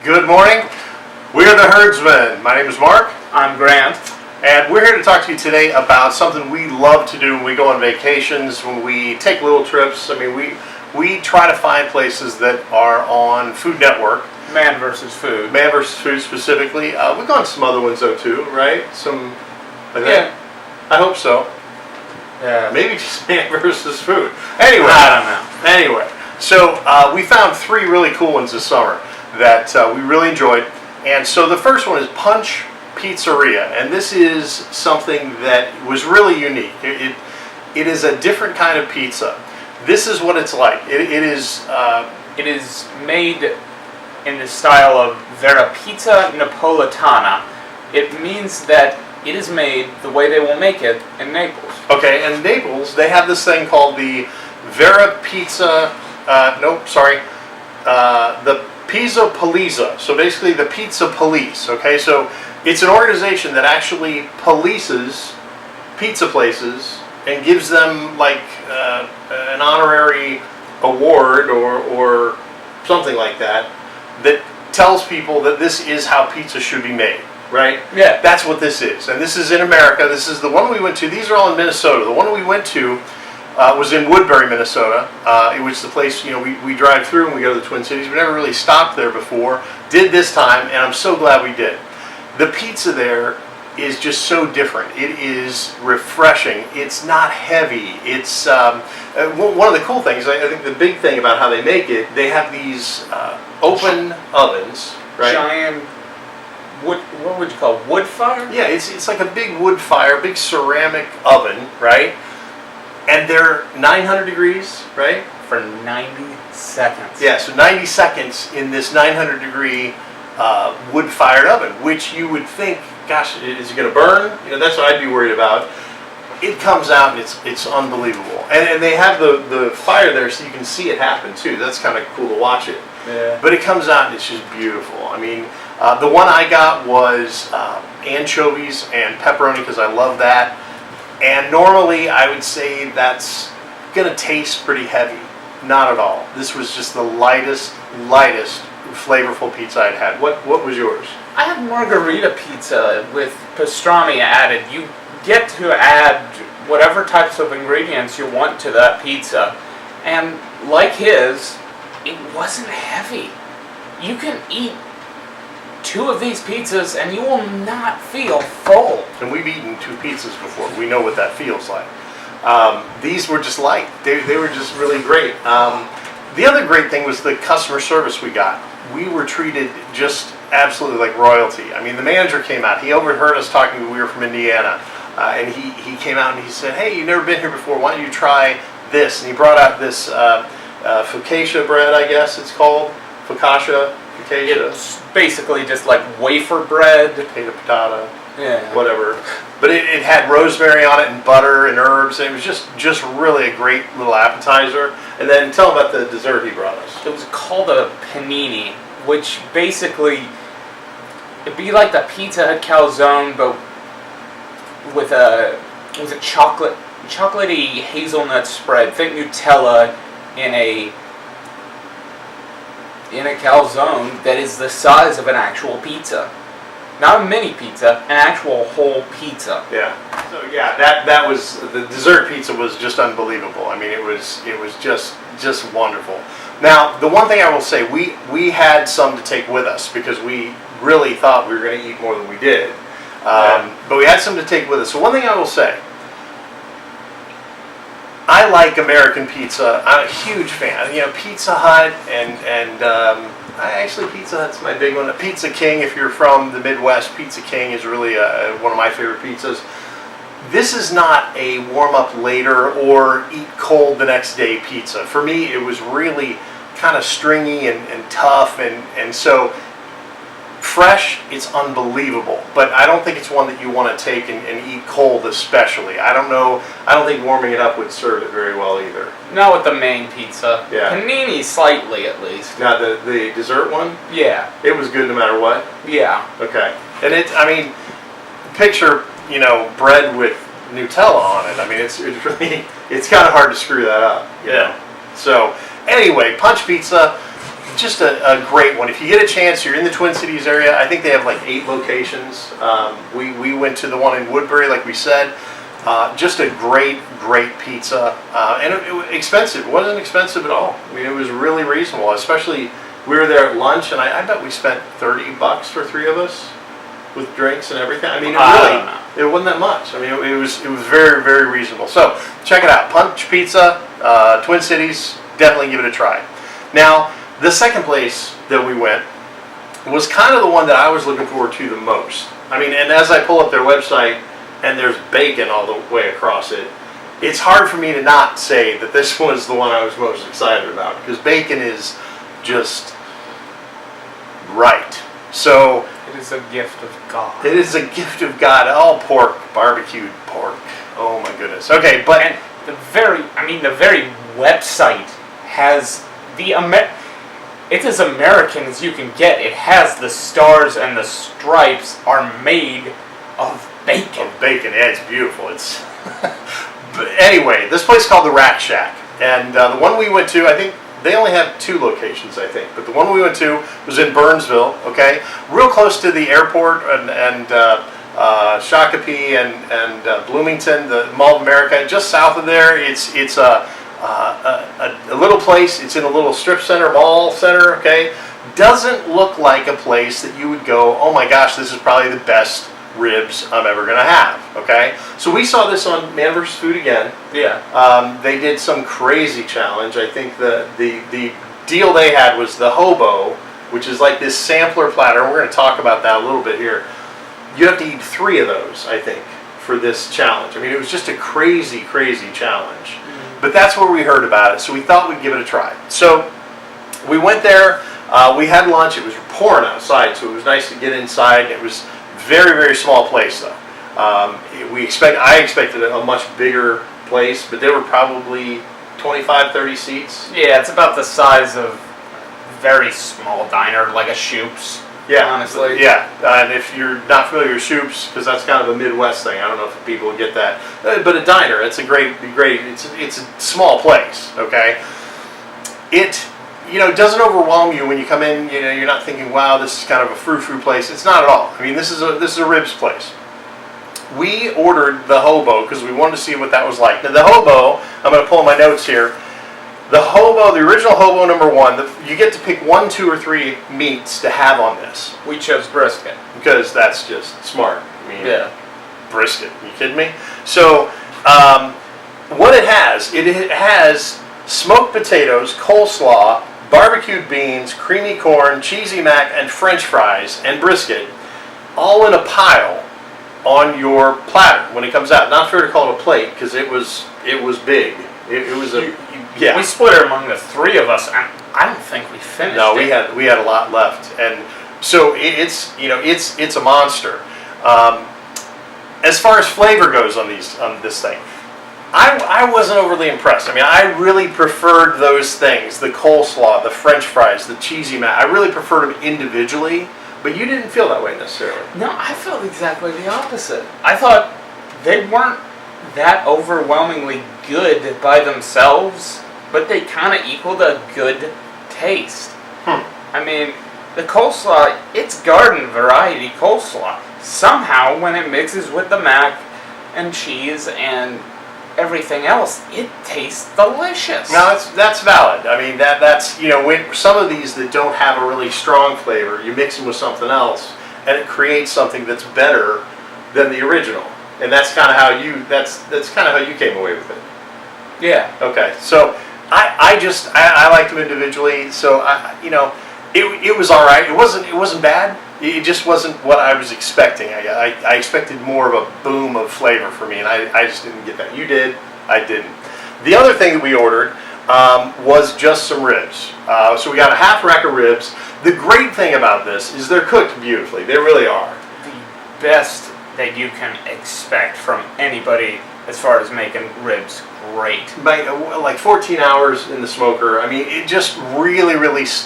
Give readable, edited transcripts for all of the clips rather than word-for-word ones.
Good morning. We're the Herdsmen. My name is Mark. I'm Grant. And we're here to talk to you today about something we love to do when we go on vacations, when we take little trips. I mean, we try to find places that are on Food Network. Man versus Food. Man versus Food specifically. We've gone to some other ones though too, right? Yeah. I hope so. Yeah. Maybe just Man versus Food. Anyway. I don't know. Anyway, so we found three really cool ones this summer that we really enjoyed. And so the first one is Punch Pizzeria, and this is something that was really unique. It is a different kind of pizza. This is what it's like. It is made in the style of Vera Pizza Napolitana. It means that it is made the way they will make it in Naples. Okay, and in Naples, they have this thing called the Vera Pizza, the Pizza Polizza. So basically the Pizza Police, okay? So it's an organization that actually polices pizza places and gives them like an honorary award or something like that tells people that this is how pizza should be made, right? Yeah. That's what this is. And this is in America. This is the one we went to. These are all in Minnesota. The one we went to was in Woodbury, Minnesota. It was the place, we drive through and we go to the Twin Cities. We never really stopped there before. Did this time, and I'm so glad we did. The pizza there is just so different. It is refreshing. It's not heavy. It's one of the cool things. I think the big thing about how they make it, they have these open ovens, right? Giant wood. What would you call it? Wood fire? Yeah, it's like a big wood fire, big ceramic oven, right? And they're 900 degrees, right? For 90 seconds. Yeah, so 90 seconds in this 900 degree wood-fired oven, which you would think, gosh, is it going to burn? That's what I'd be worried about. It comes out and it's unbelievable. And they have the fire there so you can see it happen too. That's kind of cool to watch it. Yeah. But it comes out and it's just beautiful. I mean, the one I got was anchovies and pepperoni because I love that. And normally I would say that's going to taste pretty heavy. Not at all. This was just the lightest, flavorful pizza I'd had. What was yours? I had margarita pizza with pastrami added. You get to add whatever types of ingredients you want to that pizza. And like his, it wasn't heavy. You can eat 2 of these pizzas and you will not feel full. And we've eaten 2 pizzas before. We know what that feels like. These were just light. They were just really great. The other great thing was the customer service we got. We were treated just absolutely like royalty. I mean, the manager came out. He overheard us talking. We were from Indiana. And he came out and he said, hey, you've never been here before. Why don't you try this? And he brought out this focaccia bread, I guess it's called. Focaccia. It's basically just like wafer bread. Potato patata. Yeah. Whatever. But it had rosemary on it and butter and herbs. And it was just really a great little appetizer. And then tell them about the dessert he brought us. It was called a panini, which basically, it'd be like the Pizza Hut calzone, but with a chocolatey hazelnut spread. Think Nutella in a calzone that is the size of an actual pizza. Not a mini pizza, an actual whole pizza. Yeah. So yeah, that was the dessert pizza was just unbelievable. I mean, it was just wonderful. Now, the one thing I will say, we had some to take with us because we really thought we were going to eat more than we did. But we had some to take with us. So one thing I will say, I like American pizza. I'm a huge fan. Pizza Hut and Pizza Hut's my big one. Pizza King, if you're from the Midwest, Pizza King is really one of my favorite pizzas. This is not a warm up later or eat cold the next day pizza. For me, it was really kind of stringy and tough, and so fresh, it's unbelievable. But I don't think it's one that you want to take and eat cold especially. I don't think warming it up would serve it very well either. Not with the main pizza. Yeah. Panini slightly at least. Now the dessert one? Yeah. It was good no matter what? Yeah. Okay. And picture, bread with Nutella on it. I mean, it's kind of hard to screw that up. Yeah. So anyway, Punch Pizza. just a great one. If you get a chance, you're in the Twin Cities area. I think they have like 8 locations. We went to the one in Woodbury, like we said. Just a great pizza, and expensive. It wasn't expensive at all. I mean, it was really reasonable. Especially, we were there at lunch, and I bet we spent $30 for 3 of us with drinks and everything. I mean, it wasn't that much. I mean, it was very reasonable. So check it out, Punch Pizza, Twin Cities. Definitely give it a try. Now, the second place that we went was kind of the one that I was looking forward to the most. I mean, and as I pull up their website and there's bacon all the way across it, it's hard for me to not say that this was the one I was most excited about, because bacon is just right. So it is a gift of God. It is a gift of God. All pork, barbecued pork. Oh my goodness. Okay, but and the very website has it's as American as you can get. It has the stars and the stripes are made of bacon. Yeah, it's beautiful. It's but anyway, this place is called the Rack Shack, and the one we went to, I think they only have 2 locations, I think, but the one we went to was in Burnsville. Okay, real close to the airport and Shakopee and Bloomington, the Mall of America. Just south of there, it's a little place. It's in a little strip center, mall center. Okay, doesn't look like a place that you would go, oh my gosh, this is probably the best ribs I'm ever gonna have. Okay, so we saw this on Man vs. Food again. Yeah. They did some crazy challenge. I think the deal they had was the hobo, which is like this sampler platter. We're going to talk about that a little bit here. You have to eat 3 of those, I think, for this challenge. I mean, it was just a crazy challenge. But that's where we heard about it, so we thought we'd give it a try. So we went there. We had lunch. It was pouring outside, so it was nice to get inside. It was very small place, though. I expected a much bigger place, but there were probably 25, 30 seats. Yeah, it's about the size of a very small diner, like a Shoop's. Yeah, honestly. Yeah, and if you're not familiar with Shoop's, because that's kind of a Midwest thing, I don't know if people get that. But a diner, it's a great. It's a small place. Okay, it doesn't overwhelm you when you come in. You're not thinking, wow, this is kind of a frou-frou place. It's not at all. I mean, this is a ribs place. We ordered the hobo because we wanted to see what that was like. Now the hobo, I'm going to pull my notes here. The hobo, the original hobo number 1, you get to pick 1, 2, or 3 meats to have on this. We chose brisket because that's just smart. I mean, yeah, brisket. Are you kidding me? So what it has smoked potatoes, coleslaw, barbecued beans, creamy corn, cheesy mac, and French fries, and brisket, all in a pile on your platter when it comes out. Not fair to call it a plate because it was big. It was yeah. We split it among the 3 of us, and I don't think we finished. No, we had a lot left, and so it's a monster. As far as flavor goes on this thing, I wasn't overly impressed. I mean, I really preferred those things: the coleslaw, the French fries, the cheesy mac. I really preferred them individually. But you didn't feel that way necessarily. No, I felt exactly the opposite. I thought they weren't that overwhelmingly good by themselves, but they kind of equaled a good taste. I mean, the coleslaw, it's garden variety coleslaw. Somehow, when it mixes with the mac and cheese and everything else, it tastes delicious. No, that's valid. I mean, that's when some of these that don't have a really strong flavor, you mix them with something else, and it creates something that's better than the original. And that's kind of how you came away with it. Yeah. Okay. So I liked them individually. So it was all right. It wasn't bad. It just wasn't what I was expecting. I expected more of a boom of flavor for me, and I just didn't get that. You did. I didn't. The other thing that we ordered was just some ribs. So we got a half rack of ribs. The great thing about this is they're cooked beautifully. They really are. The best that you can expect from anybody as far as making ribs great. Like 14 hours in the smoker. I mean, it just really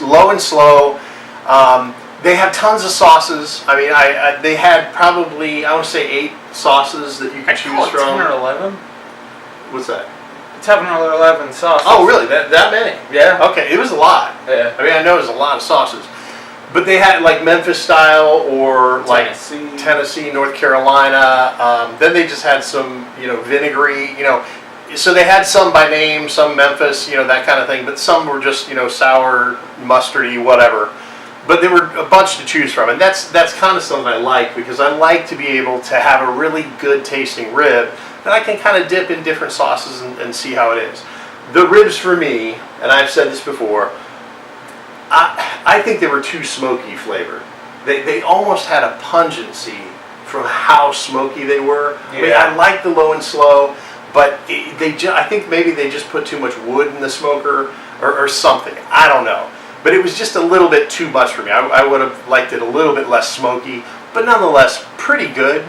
low and slow. They have tons of sauces. I mean, they had probably, I want to say 8 sauces that you could choose from. 10 or 11. What's that? 10 or 11 sauces. Oh, really? That many? Yeah. Okay, it was a lot. Yeah. I mean, I know it was a lot of sauces. But they had like Memphis style or like Tennessee, North Carolina. Then they just had some, vinegary, So they had some by name, some Memphis, that kind of thing. But some were just, sour, mustardy, whatever. But there were a bunch to choose from, and that's kind of something I like, because I like to be able to have a really good tasting rib that I can kind of dip in different sauces and see how it is. The ribs for me, and I've said this before, I think they were too smoky flavored. They almost had a pungency from how smoky they were. Yeah. I mean, I like the low and slow, but I think maybe they just put too much wood in the smoker or something. I don't know. But it was just a little bit too much for me. I would have liked it a little bit less smoky, but nonetheless pretty good.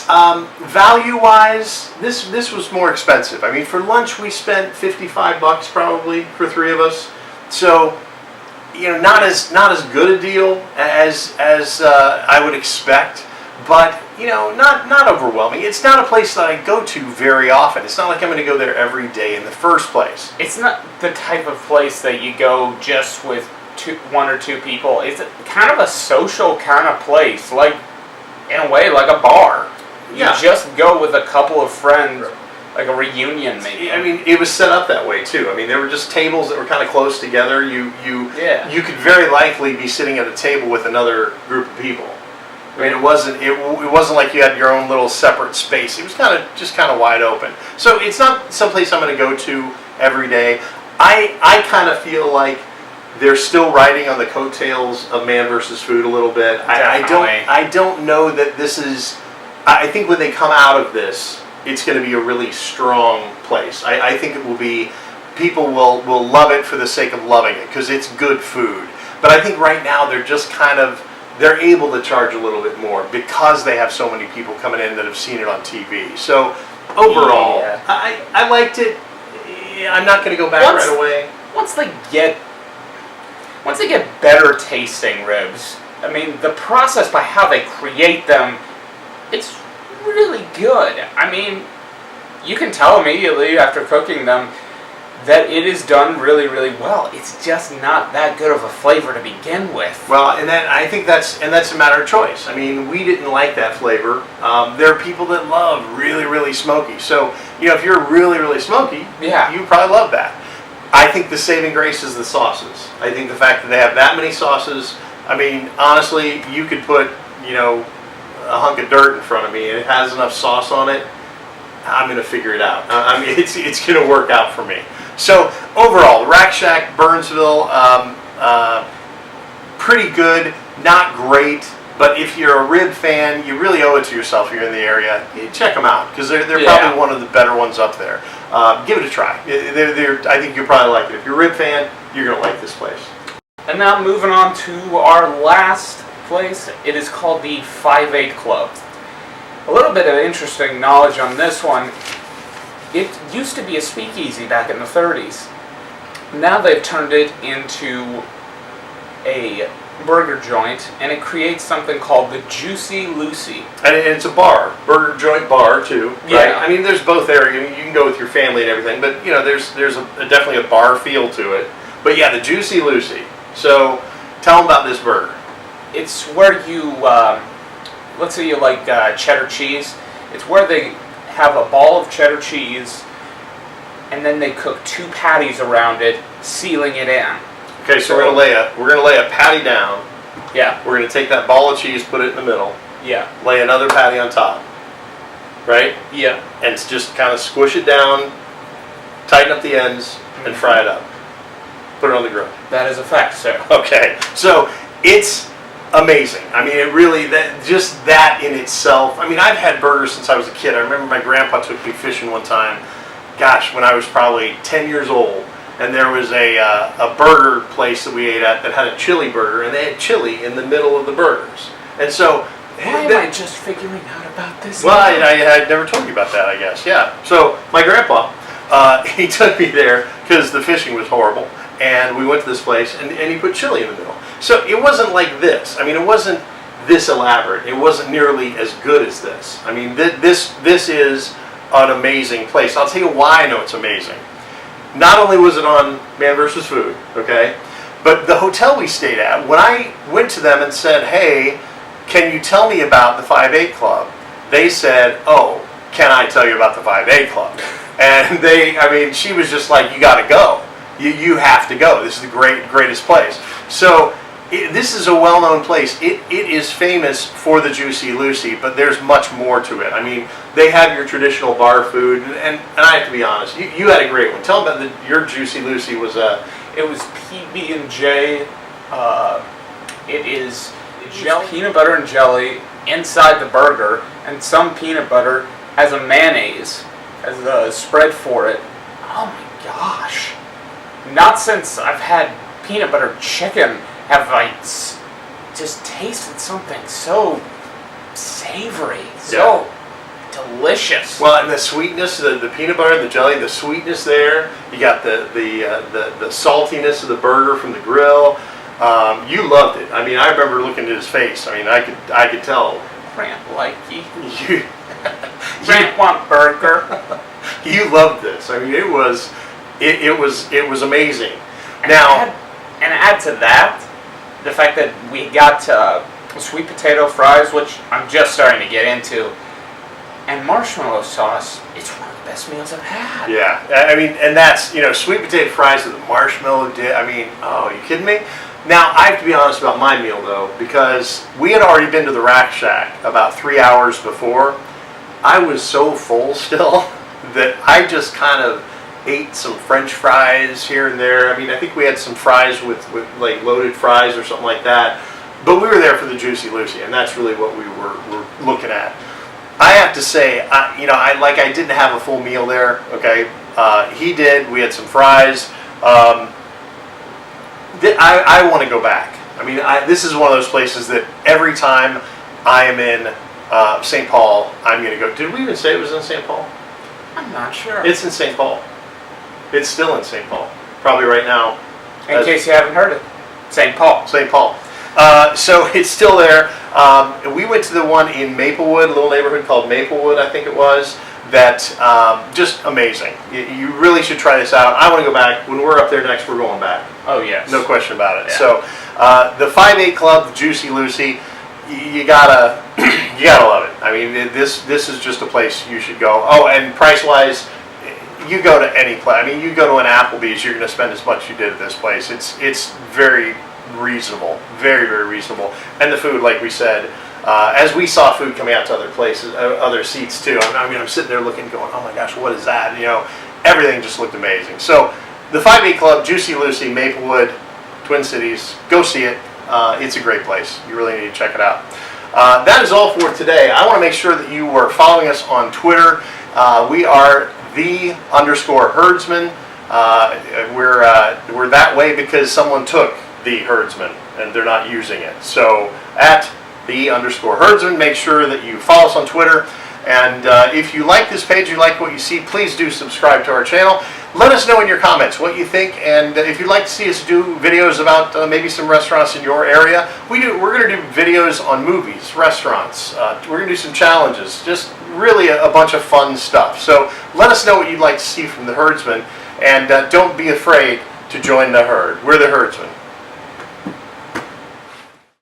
Value-wise, this was more expensive. I mean, for lunch we spent $55 probably for 3 of us. So, not as good a deal as I would expect, but not overwhelming. It's not a place that I go to very often. It's not like I'm going to go there every day in the first place. It's not the type of place that you go just with 1 or 2 people. It's kind of a social kind of place, like in a way, like a bar. You just go with a couple of friends, like a reunion maybe. I mean, it was set up that way too. I mean, there were just tables that were kind of close together. You could very likely be sitting at a table with another group of people. I mean, it wasn't like you had your own little separate space. It was just kind of wide open. So it's not someplace I'm going to go to every day. I kind of feel like they're still riding on the coattails of Man vs. Food a little bit. I don't know that this is. I think when they come out of this, it's going to be a really strong place. I think it will be. People will love it for the sake of loving it because it's good food. But I think right now they're just kind of. They're able to charge a little bit more because they have so many people coming in that have seen it on TV. So overall, I liked it. I'm not going to go back right away. Once they get better tasting ribs, I mean, the process by how they create them, it's really good. I mean, you can tell immediately after cooking them that it is done really, really well. It's just not that good of a flavor to begin with. Well, and I think that's a matter of choice. I mean, we didn't like that flavor. There are people that love really, really smoky. So, if you're really, really smoky, you probably love that. I think the saving grace is the sauces. I think the fact that they have that many sauces. I mean, honestly, you could put, a hunk of dirt in front of me and it has enough sauce on it. I'm going to figure it out. I mean, it's going to work out for me. So overall, Rack Shack, Burnsville, pretty good, not great, but if you're a rib fan, you really owe it to yourself if you're in the area. Check them out, because they're probably one of the better ones up there. Give it a try. I think you'll probably like it. If you're a rib fan, you're going to like this place. And now moving on to our last place, it is called the 5-8 Club. A little bit of interesting knowledge on this one. It used to be a speakeasy back in the 30s. Now they've turned it into a burger joint, and it creates something called the Juicy Lucy. And it's a bar, burger joint bar too, right? Yeah. I mean, there's both areas. You can go with your family and everything, but there's definitely a bar feel to it. But yeah, the Juicy Lucy. So tell them about this burger. It's where you, let's say you like cheddar cheese. It's where they have a ball of cheddar cheese, and then they cook 2 patties around it, sealing it in. Okay, so we're gonna lay a patty down. Yeah. We're gonna take that ball of cheese, put it in the middle. Yeah. Lay another patty on top. Right? Yeah. And just kind of squish it down, tighten up the ends, and fry it up. Put it on the grill. That is a fact, sir. Okay, so it's amazing. I mean, it really, that in itself. I mean, I've had burgers since I was a kid. I remember my grandpa took me fishing one time. Gosh, when I was probably 10 years old, and there was a burger place that we ate at that had a chili burger, and they had chili in the middle of the burgers. And so, why am I just figuring out about this? Well, I had never told you about that, I guess. Yeah. So my grandpa, he took me there because the fishing was horrible, and we went to this place, and he put chili in the middle. So it wasn't like this. I mean, it wasn't this elaborate. It wasn't nearly as good as this. I mean, this is an amazing place. I'll tell you why I know it's amazing. Not only was it on Man vs. Food, okay, but the hotel we stayed at, when I went to them and said, hey, can you tell me about the 5-8 Club? They said, oh, can I tell you about the 5-8 Club? And she was just like, you got to go. You have to go. This is the greatest place. So this is a well-known place. It is famous for the Juicy Lucy, but there's much more to it. I mean, they have your traditional bar food, and I have to be honest, you had a great one. Tell them about your Juicy Lucy was a... It was PB&J. It is peanut butter and jelly inside the burger, and some peanut butter as a mayonnaise, as a spread for it. Oh my gosh. Not since I've had peanut butter chicken have I just tasted something so savory, so delicious. Well, and the sweetness, the peanut butter, the jelly, the sweetness there. You got the saltiness of the burger from the grill. You loved it. I mean, I remember looking at his face. I mean, I could tell. Rant likey. Rant want burger. You loved this. I mean, it was amazing. And add to that the fact that we got sweet potato fries, which I'm just starting to get into, and marshmallow sauce. It's one of the best meals I've had. Yeah, I mean, and that's, sweet potato fries with a marshmallow dip. I mean, oh, are you kidding me? Now, I have to be honest about my meal, though, because we had already been to the Rack Shack about 3 hours before. I was so full still that I just kind of ate some French fries here and there. I mean, I think we had some fries with like loaded fries or something like that. But we were there for the Juicy Lucy, and that's really what we were looking at. I have to say, I didn't have a full meal there. Okay, he did. We had some fries. I want to go back. I mean, this is one of those places that every time I am in St. Paul, I'm going to go. Did we even say it was in St. Paul? I'm not sure. It's in St. Paul. It's still in St. Paul. Probably right now. In case you haven't heard it, St. Paul. St. Paul. So it's still there. We went to the one in Maplewood, a little neighborhood called Maplewood, I think it was. That just amazing. You really should try this out. I want to go back. When we're up there next, we're going back. Oh yes. No question about it. Yeah. So the 5-8 Club, the Juicy Lucy, you gotta love it. I mean, this is just a place you should go. Oh, and price wise, you go to any place. I mean, you go to an Applebee's, you're going to spend as much as you did at this place. It's very reasonable, very, very reasonable. And the food, like we said, as we saw food coming out to other places, other seats too. I mean, I'm sitting there looking, going, oh my gosh, what is that? Everything just looked amazing. So the 5-8 Club, Juicy Lucy, Maplewood, Twin Cities, go see it. It's a great place. You really need to check it out. That is all for today. I want to make sure that you are following us on Twitter. We are _herdsman. We're that way because someone took the herdsman and they're not using it. So at _herdsman, make sure that you follow us on Twitter. And if you like this page, you like what you see, please do subscribe to our channel. Let us know in your comments what you think, and if you'd like to see us do videos about maybe some restaurants in your area, we're going to do videos on movies, restaurants. We're going to do some challenges, just really a bunch of fun stuff. So let us know what you'd like to see from the herdsman, and don't be afraid to join the herd. We're the herdsman.